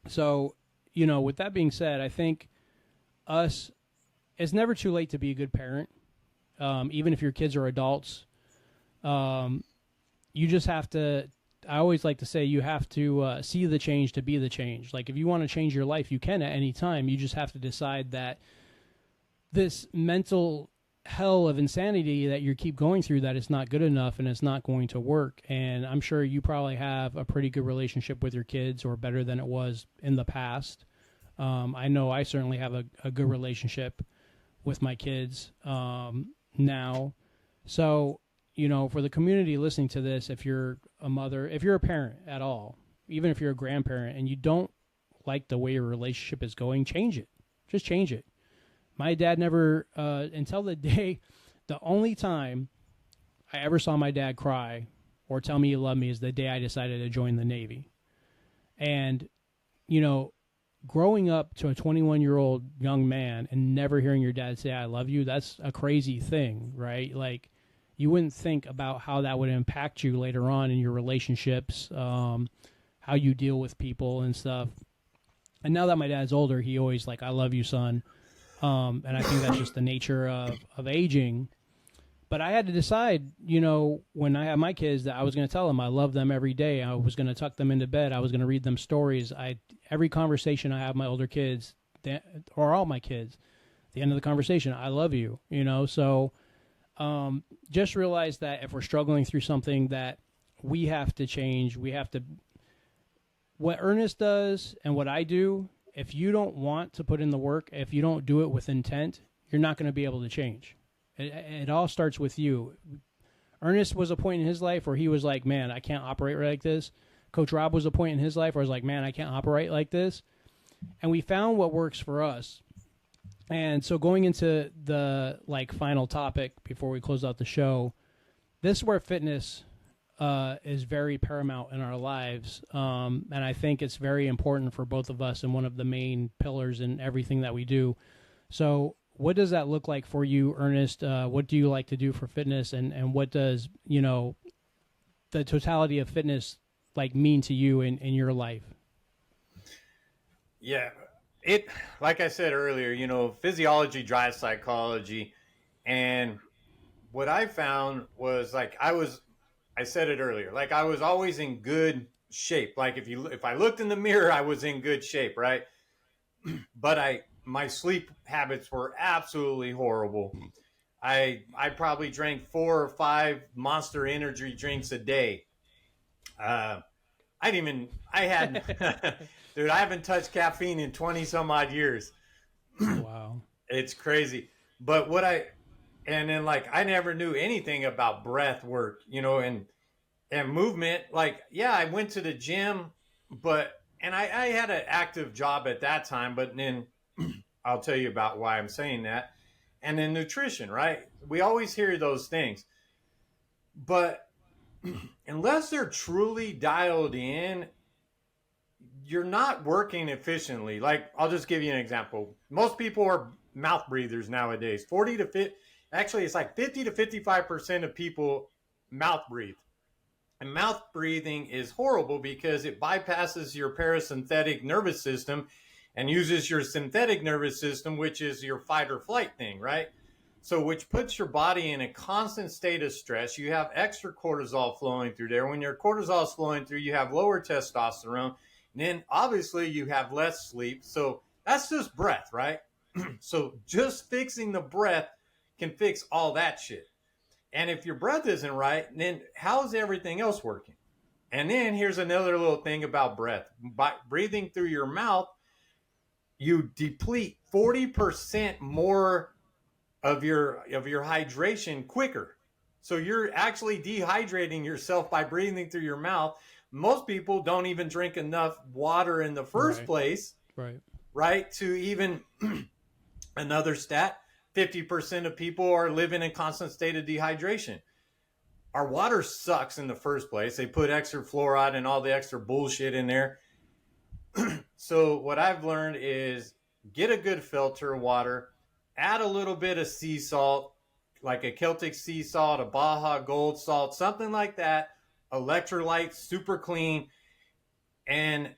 So, with that being said, I think it's never too late to be a good parent. Even if your kids are adults, you just have to, I always like to say, you have to see the change to be the change. Like if you want to change your life, you can at any time. You just have to decide that this mental hell of insanity that you keep going through, that it's not good enough and it's not going to work. And I'm sure you probably have a pretty good relationship with your kids, or better than it was in the past. I know I certainly have a good relationship with my kids now. So, for the community listening to this, if you're a mother, if you're a parent at all, even if you're a grandparent and you don't like the way your relationship is going, change it. Just change it. My dad never, until the only time I ever saw my dad cry or tell me he loved me is the day I decided to join the Navy. And, growing up to a 21-year-old young man and never hearing your dad say, I love you, that's a crazy thing, right? Like, you wouldn't think about how that would impact you later on in your relationships, how you deal with people and stuff. And now that my dad's older, he always like, I love you, son. And I think that's just the nature of aging. But I had to decide, when I had my kids, that I was going to tell them I love them every day. I was going to tuck them into bed. I was going to read them stories. Every conversation I have with my older kids, or all my kids, at the end of the conversation, I love you, So just realize that if we're struggling through something, that we have to change. We have to, what Ernest does and what I do, if you don't want to put in the work, if you don't do it with intent, you're not going to be able to change. It all starts with you. Ernest was a point in his life where he was like, man, I can't operate like this. Coach Rob was a point in his life where I was like, man, I can't operate like this. And we found what works for us. And so going into the final topic before we close out the show, this is where fitness is very paramount in our lives. And I think it's very important for both of us and one of the main pillars in everything that we do. So what does that look like for you, Ernest? What do you like to do for fitness? And what does, the totality of fitness mean to you in your life? Yeah, like I said earlier, physiology drives psychology. And what I found was I said it earlier, I was always in good shape. Like if I looked in the mirror, I was in good shape, right? But my sleep habits were absolutely horrible. I probably drank 4 or 5 Monster energy drinks a day. I dude, I haven't touched caffeine in 20 some odd years. Wow. It's crazy. But and then I never knew anything about breath work, and movement. I went to the gym, and I had an active job at that time, but then I'll tell you about why I'm saying that. And then nutrition, right? We always hear those things, but unless they're truly dialed in, you're not working efficiently. I'll just give you an example. Most people are mouth breathers nowadays. 40 to 50, actually it's 50 to 55% of people mouth breathe. And mouth breathing is horrible because it bypasses your parasympathetic nervous system and uses your synthetic nervous system, which is your fight or flight thing, right? So, which puts your body in a constant state of stress. You have extra cortisol flowing through there. When your cortisol is flowing through, you have lower testosterone. And then obviously you have less sleep. So, that's just breath, right? So, just fixing the breath can fix all that shit. And if your breath isn't right, then how's everything else working? And then here's another little thing about breath. By breathing through your mouth, you deplete 40% more of your hydration quicker. So you're actually dehydrating yourself by breathing through your mouth. Most people don't even drink enough water in the first place, right? To even another stat, 50% of people are living in a constant state of dehydration. Our water sucks in the first place. They put extra fluoride and all the extra bullshit in there. So what I've learned is get a good filter of water, add a little bit of sea salt, like a Celtic sea salt, a Baja Gold salt, something like that, electrolyte, super clean, and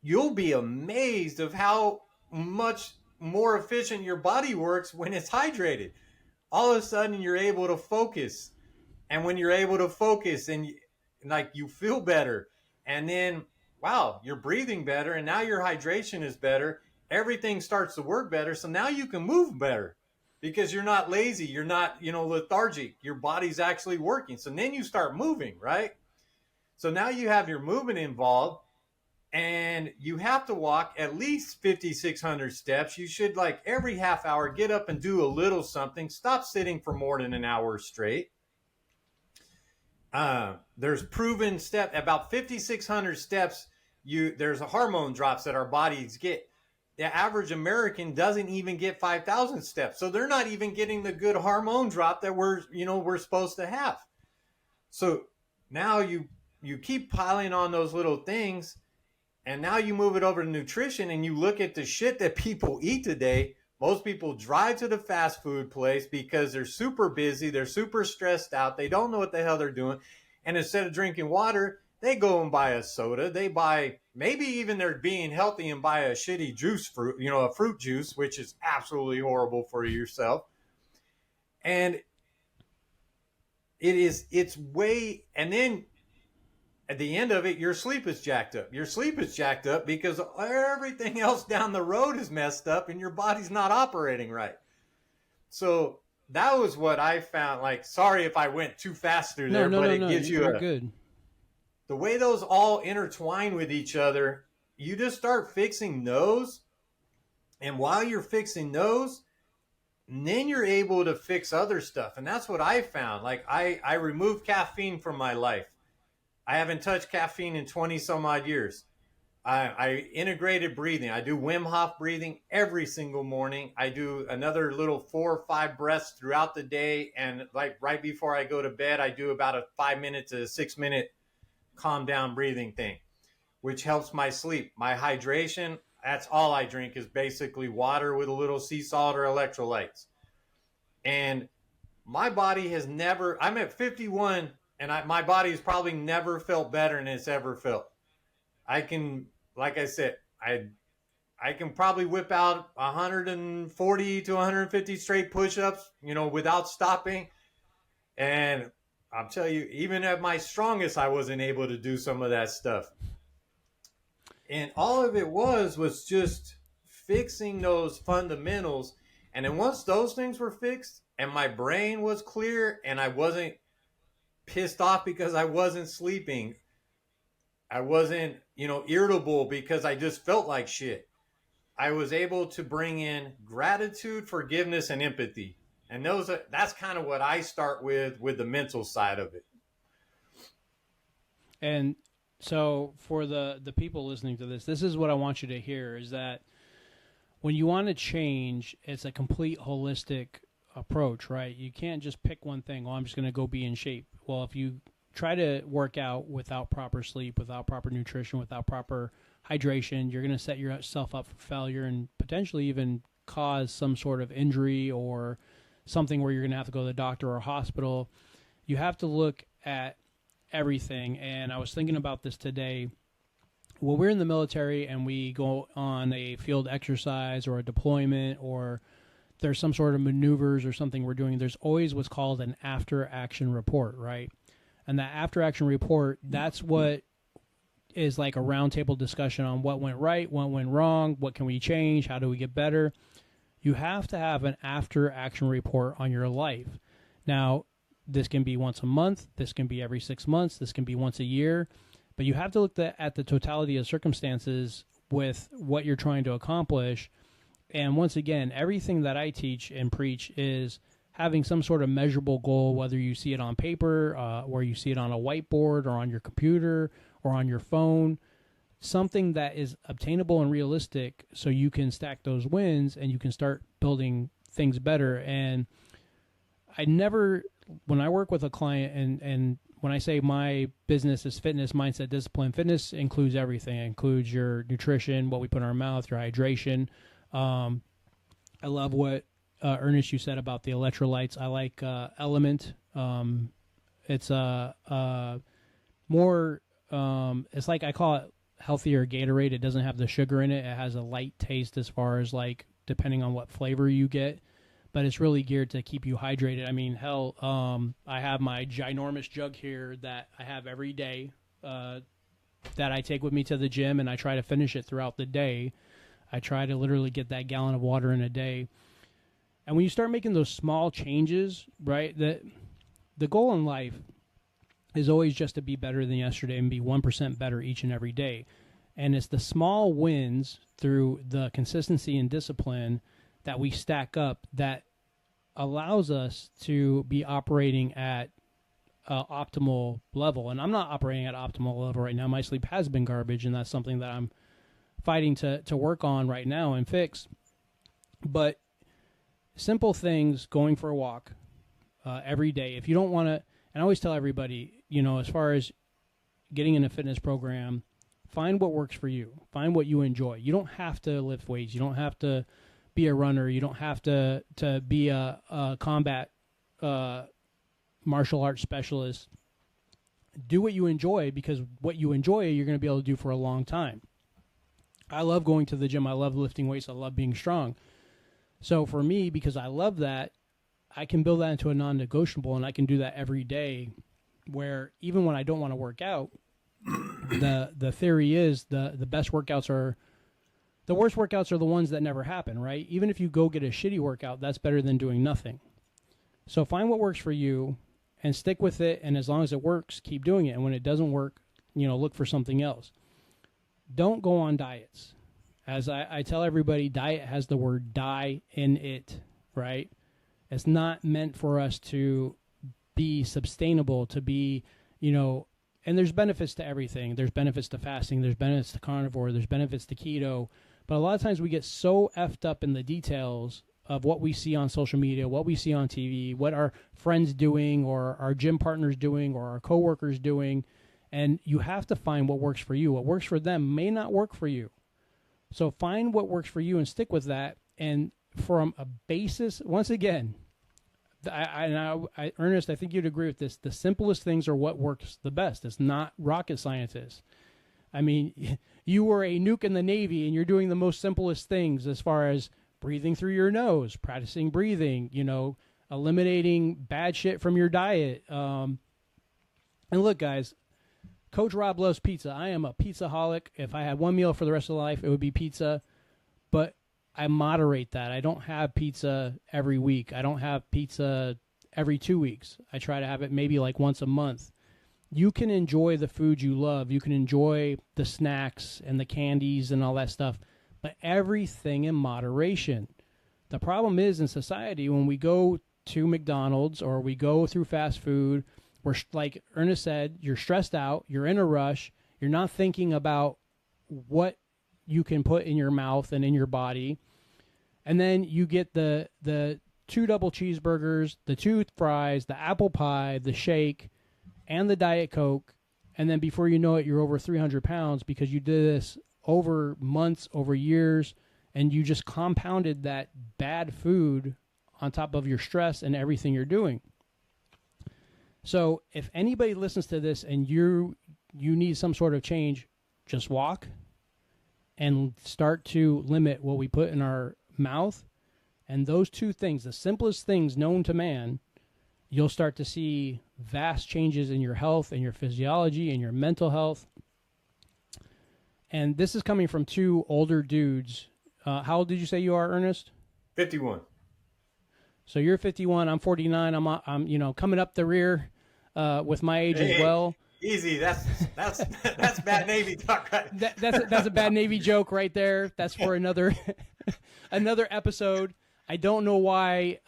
you'll be amazed of how much more efficient your body works when it's hydrated. All of a sudden you're able to focus, and when you're able to focus and like you feel better, and then wow, you're breathing better, and now your hydration is better, everything starts to work better. So now you can move better because you're not lazy, you're not lethargic, your body's actually working. So then you start moving, right? So now you have your movement involved, and you have to walk at least 5,600 steps. You should, like, every half hour get up and do a little something. Stop sitting for more than an hour straight. There's proven step about 5,600 steps. There's a hormone drops that our bodies get. The average American doesn't even get 5,000 steps, so they're not even getting the good hormone drop that we're supposed to have. So now you keep piling on those little things. And now you move it over to nutrition, and you look at the shit that people eat today. Most people drive to the fast food place because they're super busy. They're super stressed out. They don't know what the hell they're doing. And instead of drinking water, they go and buy a soda. They buy, maybe even they're being healthy and buy a shitty juice fruit, a fruit juice, which is absolutely horrible for yourself. And and then at the end of it, your sleep is jacked up. Your sleep is jacked up because everything else down the road is messed up and your body's not operating right. So that was what I found. Like, sorry if I went too fast through there, but it gives you good. The way those all intertwine with each other, you just start fixing those. And while you're fixing those, then you're able to fix other stuff. And that's what I found. Like, I removed caffeine from my life. I haven't touched caffeine in 20 some odd years. I integrated breathing. I do Wim Hof breathing every single morning. I do another little 4 or 5 breaths throughout the day. And like right before I go to bed, I do about a 5-minute to 6-minute calm down breathing thing, which helps my sleep. My hydration, that's all I drink is basically water with a little sea salt or electrolytes. And my body has never, I'm at 51, and my body has probably never felt better than it's ever felt. I can, like I said, I can probably whip out 140 to 150 straight push-ups, without stopping. And I'll tell you, even at my strongest, I wasn't able to do some of that stuff. And all of it was just fixing those fundamentals. And then once those things were fixed and my brain was clear and I wasn't pissed off because I wasn't sleeping, I wasn't, irritable because I just felt like shit, I was able to bring in gratitude, forgiveness, and empathy. And that's kind of what I start with the mental side of it. And so for the people listening to this is what I want you to hear, is that when you want to change, it's a complete holistic approach, right? You can't just pick one thing. Well, I'm just going to go be in shape. Well, if you try to work out without proper sleep, without proper nutrition, without proper hydration, you're going to set yourself up for failure and potentially even cause some sort of injury or something where you're going to have to go to the doctor or hospital. You have to look at everything. And I was thinking about this today. When we're in the military and we go on a field exercise or a deployment, or there's some sort of maneuvers or something we're doing, there's always what's called an after action report, right? And that after action report, that's what is like a roundtable discussion on what went right, what went wrong, what can we change, how do we get better. You have to have an after action report on your life. Now, this can be once a month, this can be every 6 months, this can be once a year, but you have to look at the totality of circumstances with what you're trying to accomplish. And once again, everything that I teach and preach is having some sort of measurable goal, whether you see it on paper, or you see it on a whiteboard, or on your computer, or on your phone, something that is obtainable and realistic so you can stack those wins and you can start building things better. And when I work with a client, and when I say my business is fitness, mindset, discipline, fitness includes everything. It includes your nutrition, what we put in our mouth, your hydration. I love what, Ernest, you said about the electrolytes. I like Element. It's more, it's like I call it healthier Gatorade. It doesn't have the sugar in it. It has a light taste as far as like depending on what flavor you get. But it's really geared to keep you hydrated. I mean, hell, I have my ginormous jug here that I have every day that I take with me to the gym, and I try to finish it throughout the day. I try to literally get that gallon of water in a day. And when you start making those small changes, right, the goal in life is always just to be better than yesterday and be 1% better each and every day. And it's the small wins through the consistency and discipline that we stack up that allows us to be operating at optimal level. And I'm not operating at optimal level right now. My sleep has been garbage, and that's something that I'm fighting to work on right now and fix. But simple things, going for a walk every day. If you don't want to, and I always tell everybody, as far as getting in a fitness program, find what works for you. Find what you enjoy. You don't have to lift weights. You don't have to be a runner. You don't have to be a combat martial arts specialist. Do what you enjoy, because what you enjoy, you're going to be able to do for a long time. I love going to the gym. I love lifting weights. I love being strong. So for me, because I love that, I can build that into a non-negotiable, and I can do that every day, where even when I don't want to work out, the theory is the best workouts are, the worst workouts are the ones that never happen, right? Even if you go get a shitty workout, that's better than doing nothing. So find what works for you and stick with it, and as long as it works, keep doing it. And when it doesn't work, look for something else. Don't go on diets. As I tell everybody, diet has the word die in it, right? It's not meant for us to be sustainable, to be, and there's benefits to everything. There's benefits to fasting. There's benefits to carnivore. There's benefits to keto. But a lot of times we get so effed up in the details of what we see on social media, what we see on TV, what our friends doing, or our gym partners doing, or our coworkers doing. And you have to find what works for you. What works for them may not work for you. So find what works for you and stick with that. And from a basis, once again, Ernest, I think you'd agree with this. The simplest things are what works the best. It's not rocket scientists. I mean, you were a nuke in the Navy, and you're doing the most simplest things as far as breathing through your nose, practicing breathing, eliminating bad shit from your diet. And look, guys, Coach Rob loves pizza. I am a pizza-holic. If I had one meal for the rest of life, it would be pizza. But I moderate that. I don't have pizza every week. I don't have pizza every 2 weeks. I try to have it maybe like once a month. You can enjoy the food you love. You can enjoy the snacks and the candies and all that stuff, but everything in moderation. The problem is in society, when we go to McDonald's or we go through fast food, we're, like Ernest said, you're stressed out, you're in a rush, you're not thinking about what you can put in your mouth and in your body. And then you get the 2 double cheeseburgers, the 2 fries, the apple pie, the shake, and the Diet Coke. And then before you know it, you're over 300 pounds because you did this over months, over years, and you just compounded that bad food on top of your stress and everything you're doing. So if anybody listens to this and you need some sort of change, just walk and start to limit what we put in our mouth. And those two things, the simplest things known to man, you'll start to see vast changes in your health and your physiology and your mental health. And this is coming from two older dudes. How old did you say you are, Ernest? 51. So you're 51. I'm 49. I'm coming up the rear with my age as well. Easy. That's bad Navy talk, right? That's a bad Navy joke right there. That's for another another episode. I don't know why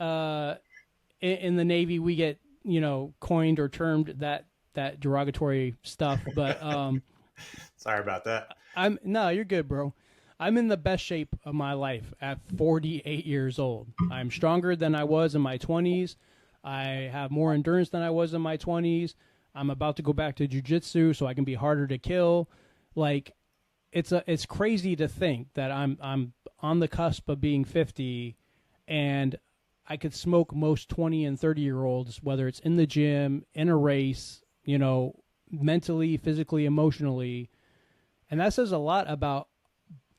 in the Navy we get coined or termed that derogatory stuff, but sorry about that. No, you're good, bro. I'm in the best shape of my life at 48 years old. I'm stronger than I was in my 20s. I have more endurance than I was in my 20s. I'm about to go back to jiu-jitsu so I can be harder to kill. Like, it's crazy to think that I'm on the cusp of being 50 and I could smoke most 20 and 30-year-olds, whether it's in the gym, in a race, mentally, physically, emotionally. And that says a lot about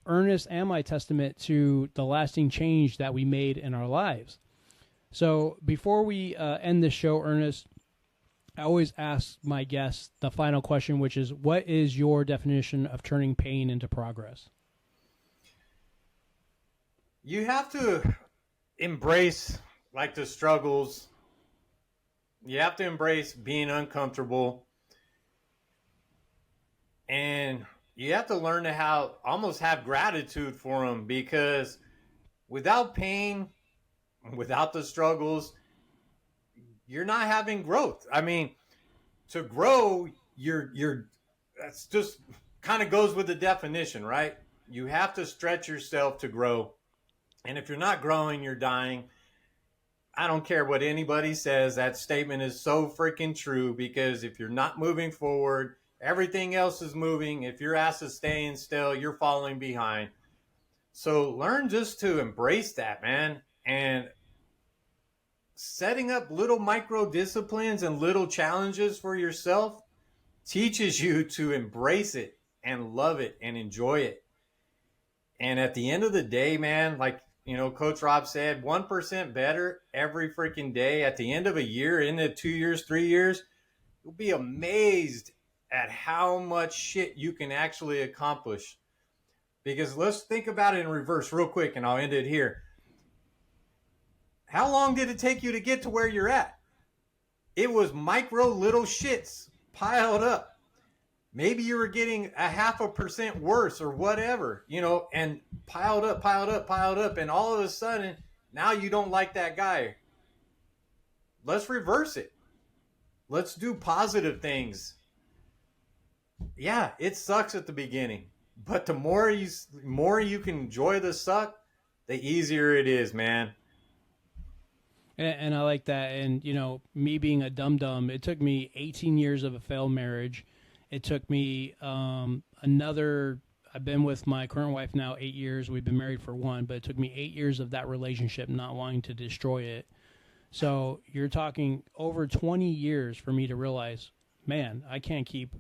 Ernest and my testament to the lasting change that we made in our lives. So before we end this show, Ernest, I always ask my guests the final question, which is, what is your definition of turning pain into progress? You have to embrace the struggles. You have to embrace being uncomfortable. And you have to learn to almost have gratitude for them, because without pain, without the struggles, you're not having growth. I mean, to grow, that's just kind of goes with the definition, right? You have to stretch yourself to grow. And if you're not growing, you're dying. I don't care what anybody says. That statement is so freaking true, because if you're not moving forward, everything else is moving. If your ass is staying still, you're falling behind. So learn just to embrace that, man. And setting up little micro disciplines and little challenges for yourself teaches you to embrace it and love it and enjoy it. And at the end of the day, man, Coach Rob said, 1% better every freaking day. At the end of a year, into 2 years, 3 years, you'll be amazed at how much shit you can actually accomplish. Because let's think about it in reverse real quick, and I'll end it here. How long did it take you to get to where you're at? It was micro little shits piled up. Maybe you were getting 0.5% worse or whatever, and piled up. And all of a sudden, now you don't like that guy. Let's reverse it. Let's do positive things. Yeah, it sucks at the beginning, but the more you can enjoy the suck, the easier it is, man. And I like that. And, me being a dum-dum, it took me 18 years of a failed marriage. It took me I've been with my current wife now 8 years. We've been married for 1, but it took me 8 years of that relationship not wanting to destroy it. So you're talking over 20 years for me to realize, man, I can't keep,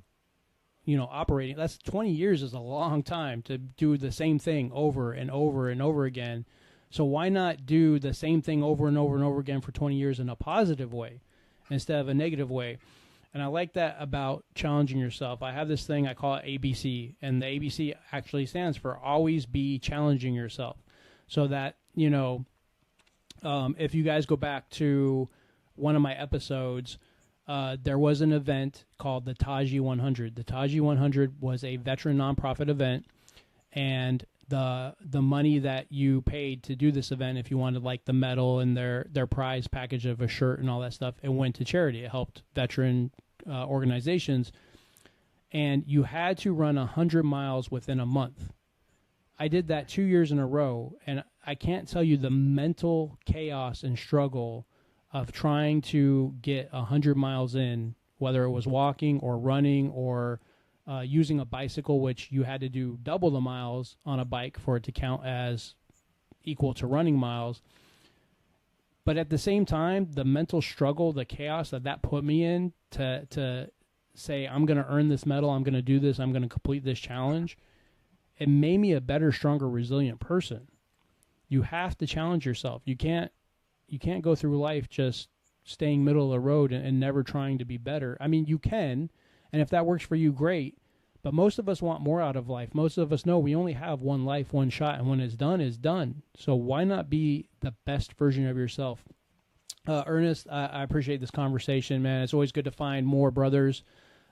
operating. That's 20 years is a long time to do the same thing over and over and over again. So why not do the same thing over and over and over again for 20 years in a positive way instead of a negative way? And I like that about challenging yourself. I have this thing, I call it ABC, and the ABC actually stands for always be challenging yourself. So that, if you guys go back to one of my episodes, there was an event called the Taji 100. The Taji 100 was a veteran nonprofit event, and the money that you paid to do this event, if you wanted the medal and their prize package of a shirt and all that stuff, it went to charity. It helped veteran organizations, and you had to run 100 miles within a month. I did that 2 years in a row, and I can't tell you the mental chaos and struggle of trying to get 100 miles in, whether it was walking or running or using a bicycle, which you had to do double the miles on a bike for it to count as equal to running miles. But at the same time, the mental struggle, the chaos that put me in to say, I'm going to earn this medal, I'm going to do this, I'm going to complete this challenge, it made me a better, stronger, resilient person. You have to challenge yourself. You can't go through life just staying middle of the road and never trying to be better. I mean, you can, and if that works for you, great. But most of us want more out of life. Most of us know we only have one life, one shot, and when it's done, it's done. So why not be the best version of yourself? Ernest, I appreciate this conversation, man. It's always good to find more brothers,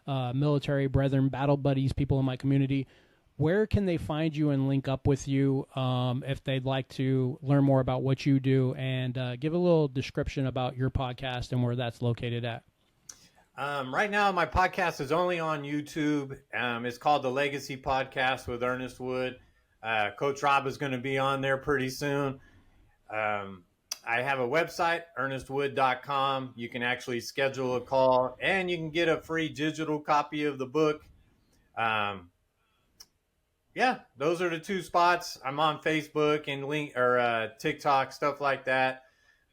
military brethren, battle buddies, people in my community. Where can they find you and link up with you if they'd like to learn more about what you do, and give a little description about your podcast and where that's located at? Right now, my podcast is only on YouTube. It's called The Legacy Podcast with Ernest Wood. Coach Rob is going to be on there pretty soon. I have a website, ernestwood.com. You can actually schedule a call, and you can get a free digital copy of the book. Yeah, those are the two spots. I'm on Facebook and TikTok, stuff like that.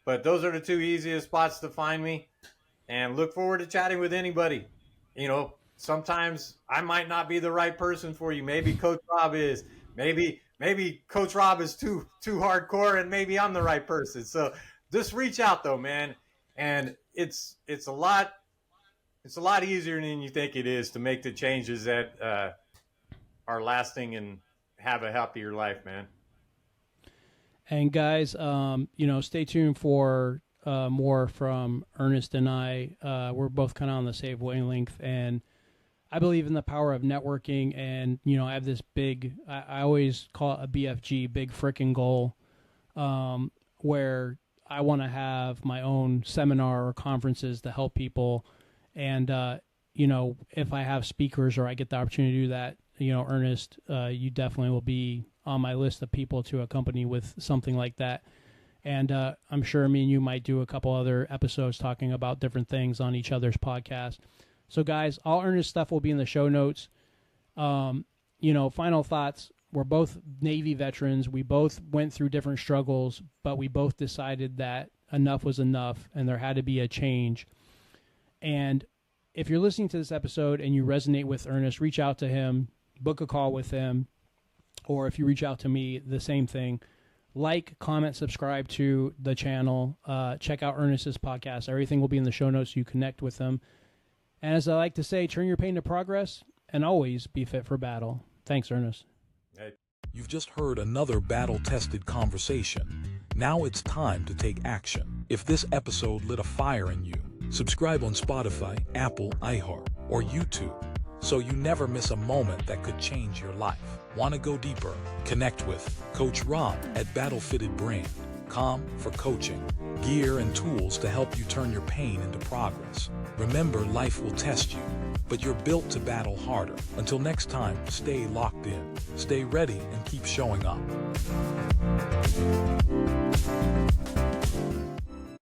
But those are the two easiest spots to find me. And look forward to chatting with anybody. You know, sometimes I might not be the right person for you. Maybe Coach Rob is. Maybe Coach Rob is too hardcore, and maybe I'm the right person. So just reach out, though, man. And it's a lot easier than you think it is to make the changes that are lasting and have a happier life, man. And guys, stay tuned for more from Ernest and I. We're both kind of on the same wavelength, and I believe in the power of networking. And I have this big, I always call it a BFG, big frickin' goal, where I want to have my own seminar or conferences to help people. And if I have speakers or I get the opportunity to do that, Ernest, you definitely will be on my list of people to accompany with something like that. And I'm sure me and you might do a couple other episodes talking about different things on each other's podcast. So, guys, all Ernest stuff will be in the show notes. Final thoughts. We're both Navy veterans. We both went through different struggles, but we both decided that enough was enough and there had to be a change. And if you're listening to this episode and you resonate with Ernest, reach out to him, book a call with him, or if you reach out to me, the same thing. Like, comment, subscribe to the channel. Check out Ernest's podcast. Everything will be in the show notes so you connect with them. And as I like to say, turn your pain to progress and always be fit for battle. Thanks, Ernest. Hey. You've just heard another battle-tested conversation. Now it's time to take action. If this episode lit a fire in you, subscribe on Spotify, Apple, iHeart, or YouTube, so you never miss a moment that could change your life. Want to go deeper? Connect with Coach Rob at Battlefitted Brain. For coaching, gear, and tools to help you turn your pain into progress. Remember, life will test you, but you're built to battle harder. Until next time, stay locked in, stay ready, and keep showing up.